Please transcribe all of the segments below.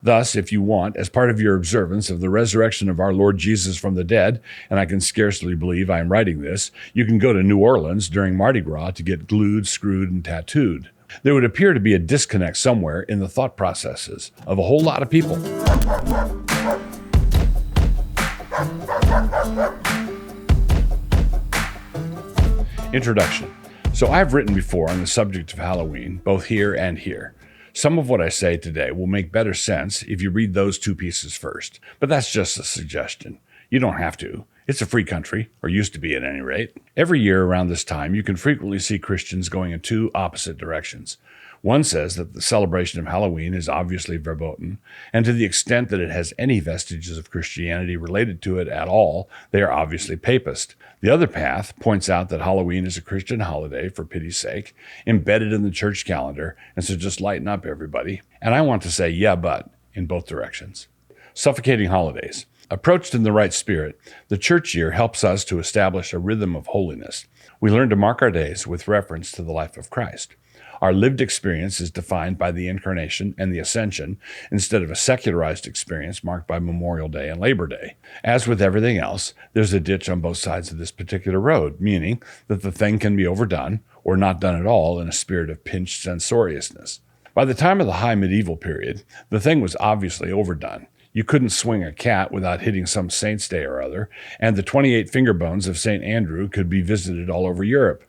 Thus, if you want, as part of your observance of the resurrection of our Lord Jesus from the dead, and I can scarcely believe I am writing this, you can go to New Orleans during Mardi Gras to get glued, screwed, and tattooed. There would appear to be a disconnect somewhere in the thought processes of a whole lot of people. Introduction. So I've written before on the subject of Halloween, both here and here. Some of what I say today will make better sense if you read those two pieces first, but that's just a suggestion. You don't have to. It's a free country, or used to be at any rate. Every year around this time, you can frequently see Christians going in two opposite directions. One says that the celebration of Halloween is obviously verboten, and to the extent that it has any vestiges of Christianity related to it at all, they are obviously papist. The other path points out that Halloween is a Christian holiday, for pity's sake, embedded in the church calendar, and so just lighten up, everybody. And I want to say, yeah, but, in both directions. Suffocating holidays. Approached in the right spirit, the church year helps us to establish a rhythm of holiness. We learn to mark our days with reference to the life of Christ. Our lived experience is defined by the Incarnation and the Ascension instead of a secularized experience marked by Memorial Day and Labor Day. As with everything else, there's a ditch on both sides of this particular road, meaning that the thing can be overdone or not done at all in a spirit of pinched censoriousness. By the time of the High Medieval period, the thing was obviously overdone. You couldn't swing a cat without hitting some saint's day or other, and the 28 finger bones of St. Andrew could be visited all over Europe.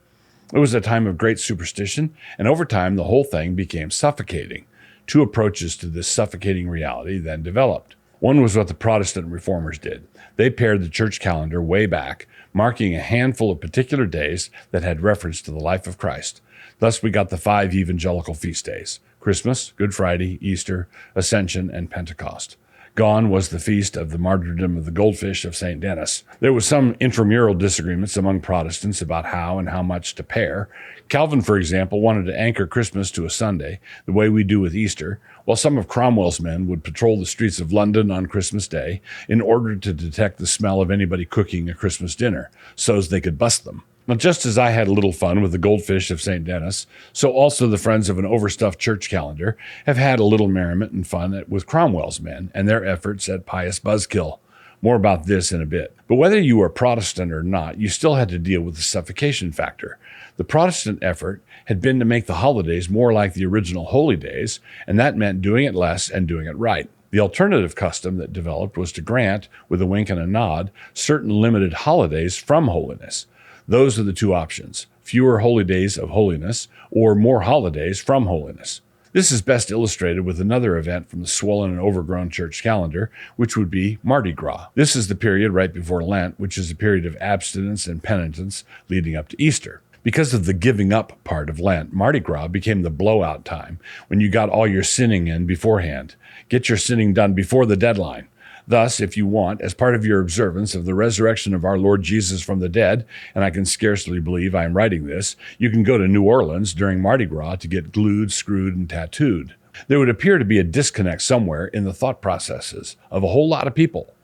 It was a time of great superstition, and over time the whole thing became suffocating. Two approaches to this suffocating reality then developed. One was what the Protestant reformers did. They pared the church calendar way back, marking a handful of particular days that had reference to the life of Christ. Thus we got the 5 evangelical feast days: Christmas, Good Friday, Easter, Ascension, and Pentecost. Gone was the feast of the martyrdom of the goldfish of St. Denis. There was some intramural disagreements among Protestants about how and how much to pare. Calvin, for example, wanted to anchor Christmas to a Sunday, the way we do with Easter, while some of Cromwell's men would patrol the streets of London on Christmas Day in order to detect the smell of anybody cooking a Christmas dinner, so as they could bust them. Now, just as I had a little fun with the goldfish of St. Denis, so also the friends of an overstuffed church calendar have had a little merriment and fun with Cromwell's men and their efforts at pious buzzkill. More about this in a bit. But whether you were Protestant or not, you still had to deal with the suffocation factor. The Protestant effort had been to make the holidays more like the original holy days, and that meant doing it less and doing it right. The alternative custom that developed was to grant, with a wink and a nod, certain limited holidays from holiness. Those are the two options: fewer holy days of holiness or more holidays from holiness. This is best illustrated with another event from the swollen and overgrown church calendar, which would be Mardi Gras. This is the period right before Lent, which is a period of abstinence and penitence leading up to Easter. Because of the giving up part of Lent, Mardi Gras became the blowout time, when you got all your sinning in beforehand. Get your sinning done before the deadline. Thus, if you want, as part of your observance of the resurrection of our Lord Jesus from the dead, and I can scarcely believe I am writing this, you can go to New Orleans during Mardi Gras to get glued, screwed, and tattooed. There would appear to be a disconnect somewhere in the thought processes of a whole lot of people.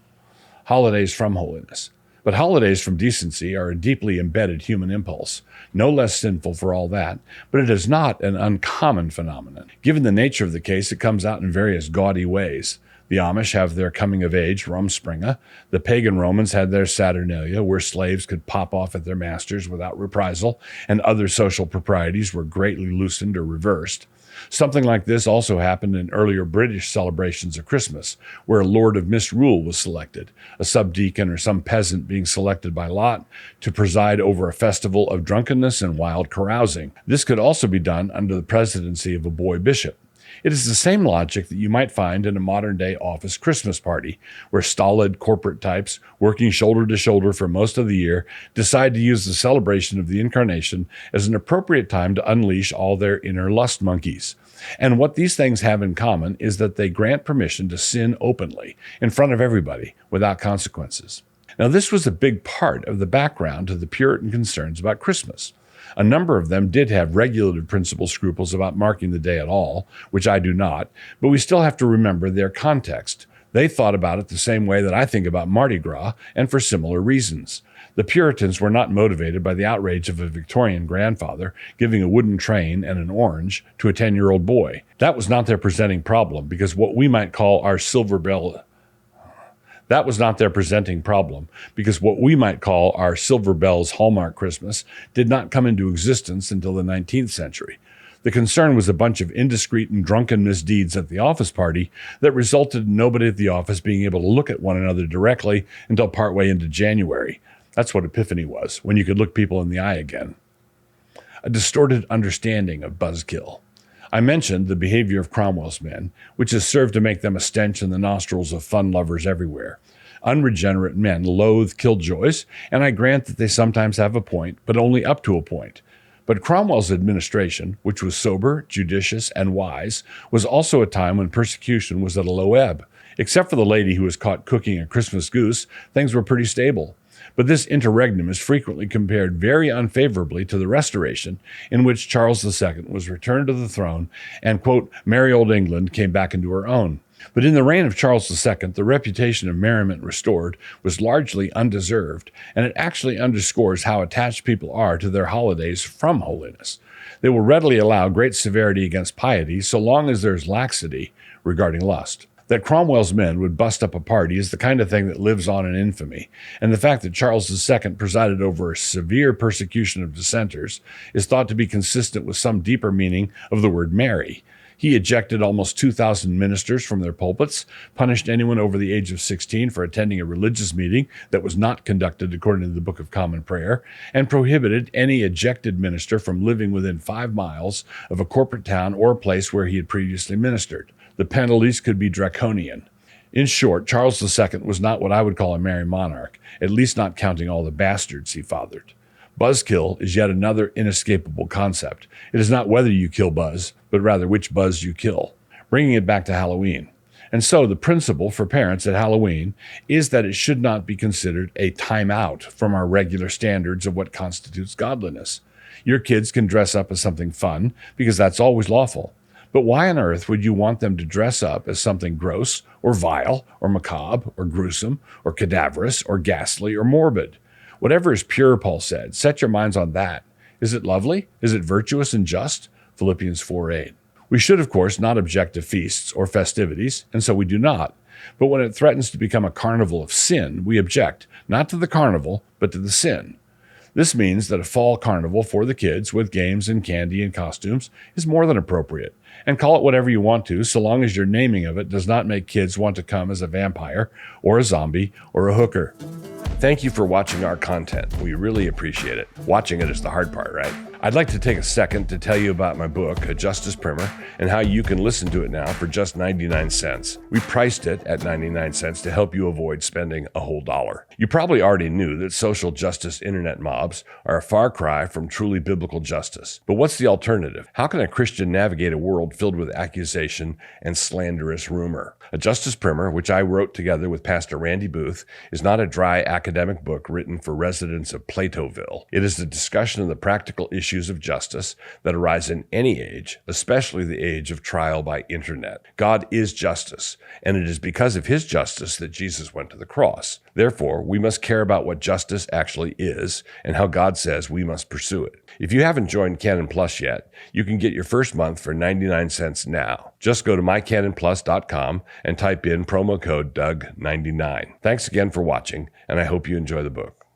Holidays from holiness. But holidays from decency are a deeply embedded human impulse, no less sinful for all that, but it is not an uncommon phenomenon. Given the nature of the case, it comes out in various gaudy ways. The Amish have their coming-of-age Rumspringa. The pagan Romans had their Saturnalia, where slaves could pop off at their masters without reprisal, and other social proprieties were greatly loosened or reversed. Something like this also happened in earlier British celebrations of Christmas, where a lord of misrule was selected, a subdeacon or some peasant being selected by lot to preside over a festival of drunkenness and wild carousing. This could also be done under the presidency of a boy bishop. It is the same logic that you might find in a modern-day office Christmas party, where stolid corporate types, working shoulder to shoulder for most of the year, decide to use the celebration of the Incarnation as an appropriate time to unleash all their inner lust monkeys. And what these things have in common is that they grant permission to sin openly, in front of everybody, without consequences. Now, this was a big part of the background to the Puritan concerns about Christmas. A number of them did have regulative principle scruples about marking the day at all, which I do not, but we still have to remember their context. They thought about it the same way that I think about Mardi Gras, and for similar reasons. The Puritans were not motivated by the outrage of a Victorian grandfather giving a wooden train and an orange to a 10-year-old boy. That was not their presenting problem, because what we might call our silver bells Hallmark Christmas did not come into existence until the 19th century. The concern was a bunch of indiscreet and drunken misdeeds at the office party that resulted in nobody at the office being able to look at one another directly until partway into January. That's what Epiphany was, when you could look people in the eye again. A distorted understanding of buzzkill. I mentioned the behavior of Cromwell's men, which has served to make them a stench in the nostrils of fun lovers everywhere. Unregenerate men loathe killjoys, and I grant that they sometimes have a point, but only up to a point. But Cromwell's administration, which was sober, judicious, and wise, was also a time when persecution was at a low ebb. Except for the lady who was caught cooking a Christmas goose, things were pretty stable. But this interregnum is frequently compared very unfavorably to the Restoration, in which Charles II was returned to the throne and, quote, merry old England came back into her own. But in the reign of Charles II, the reputation of merriment restored was largely undeserved, and it actually underscores how attached people are to their holidays from holiness. They will readily allow great severity against piety so long as there is laxity regarding lust. That Cromwell's men would bust up a party is the kind of thing that lives on in infamy, and the fact that Charles II presided over a severe persecution of dissenters is thought to be consistent with some deeper meaning of the word merry. He ejected almost 2,000 ministers from their pulpits, punished anyone over the age of 16 for attending a religious meeting that was not conducted according to the Book of Common Prayer, and prohibited any ejected minister from living within 5 miles of a corporate town or place where he had previously ministered. The penalties could be draconian. In short, Charles II was not what I would call a merry monarch, at least not counting all the bastards he fathered. Buzzkill is yet another inescapable concept. It is not whether you kill buzz, but rather which buzz you kill. Bringing it back to Halloween. And so the principle for parents at Halloween is that it should not be considered a time out from our regular standards of what constitutes godliness. Your kids can dress up as something fun because that's always lawful. But why on earth would you want them to dress up as something gross or vile or macabre or gruesome or cadaverous or ghastly or morbid? Whatever is pure, Paul said, set your minds on that. Is it lovely? Is it virtuous and just? Philippians 4:8. We should, of course, not object to feasts or festivities, and so we do not. But when it threatens to become a carnival of sin, we object, not to the carnival, but to the sin. This means that a fall carnival for the kids with games and candy and costumes is more than appropriate. And call it whatever you want to, so long as your naming of it does not make kids want to come as a vampire or a zombie or a hooker. Thank you for watching our content. We really appreciate it. Watching it is the hard part, right? I'd like to take a second to tell you about my book, A Justice Primer, and how you can listen to it now for just 99 cents. We priced it at 99 cents to help you avoid spending a whole dollar. You probably already knew that social justice internet mobs are a far cry from truly biblical justice. But what's the alternative? How can a Christian navigate a world filled with accusation and slanderous rumor? A Justice Primer, which I wrote together with Pastor Randy Booth, is not a dry academic book written for residents of Platoville. It is a discussion of the practical issues of justice that arise in any age, especially the age of trial by internet. God is justice, and it is because of his justice that Jesus went to the cross. Therefore, we must care about what justice actually is and how God says we must pursue it. If you haven't joined Canon Plus yet, you can get your first month for 99 cents now. Just go to mycanonplus.com and type in promo code Doug99. Thanks again for watching, and I hope you enjoy the book.